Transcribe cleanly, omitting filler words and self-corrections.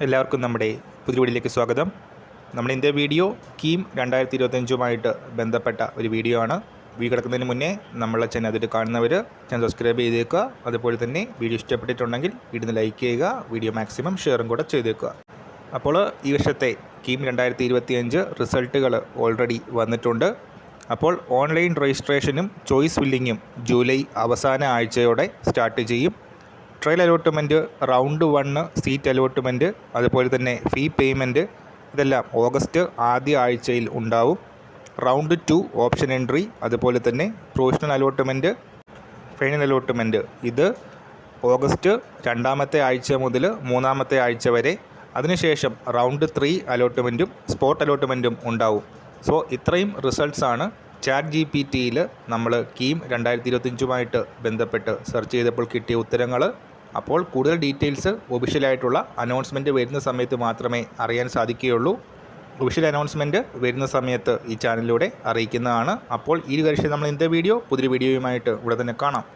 എല്ലാവർക്കും നമ്മുടെ പുതിയ വീഡിയോയിലേക്ക് സ്വാഗതം. നമ്മുടെ ഇന്നത്തെ വീഡിയോ കീം 2025 ബന്ധപ്പെട്ട ഒരു വീഡിയോ ആണ്. വീഡിയോ കിടക്കുന്നതിന് മുന്നേ നമ്മളെ ചാനൽ അതിൽ കാണുന്നവർ ചാനൽ സബ്സ്ക്രൈബ് ചെയ്തേക്കുക. അതുപോലെ തന്നെ വീഡിയോ ഇഷ്ടപ്പെട്ടിട്ടുണ്ടെങ്കിൽ വീഡിയോ ലൈക്ക് ചെയ്യുക, വീഡിയോ മാക്സിമം ഷെയറും കൂടെ ചെയ്തേക്കുക. അപ്പോൾ ഈ വർഷത്തെ കീം 2025 റിസൾട്ടുകൾ ഓൾറെഡി വന്നിട്ടുണ്ട്. അപ്പോൾ ഓൺലൈൻ രജിസ്ട്രേഷനും ചോയ്സ് ഫില്ലിങ്ങും ജൂലൈ അവസാന ആഴ്ചയോടെ സ്റ്റാർട്ട് ചെയ്യും. Trial allotment, round 1 seat allotment, അതുപോലെ തന്നെ ഫീ പേയ്മെൻറ്റ് ഇതെല്ലാം ഓഗസ്റ്റ് ആദ്യ ആഴ്ചയിൽ ഉണ്ടാവും. റൗണ്ട് 2 ഓപ്ഷൻ എൻട്രി, അതുപോലെ തന്നെ പ്രൊവിഷണൽ അലോട്ട്മെൻറ്റ്, ഫൈനൽ അലോട്ട്മെൻറ്റ് ഇത് ഓഗസ്റ്റ് 2ാമത്തെ ആഴ്ച മുതൽ 3ാമത്തെ ആഴ്ച വരെ. അതിനുശേഷം റൗണ്ട് 3 അലോട്ട്മെൻറ്റും സ്പോട്ട് അലോട്ട്മെൻറ്റും ഉണ്ടാവും. സോ ഇത്രയും റിസൾട്ട്സാണ് ChatGPTയിൽ നമ്മൾ കീം 2025 ബന്ധപ്പെട്ട് സെർച്ച് ചെയ്തപ്പോൾ കിട്ടിയ ഉത്തരങ്ങൾ. അപ്പോൾ കൂടുതൽ ഡീറ്റെയിൽസ് ഒഫീഷ്യലായിട്ടുള്ള അനൗൺസ്മെൻറ്റ് വരുന്ന സമയത്ത് മാത്രമേ അറിയാൻ സാധിക്കുകയുള്ളൂ. ഒഫീഷ്യൽ അനൗൺസ്മെൻറ്റ് വരുന്ന സമയത്ത് ഈ ചാനലിലൂടെ അറിയിക്കുന്നതാണ്. അപ്പോൾ ഈ കാര്യം നമ്മൾ ഇന്നത്തെ പുതിയൊരു വീഡിയോയുമായിട്ട് ഉടൻ തന്നെ കാണാം.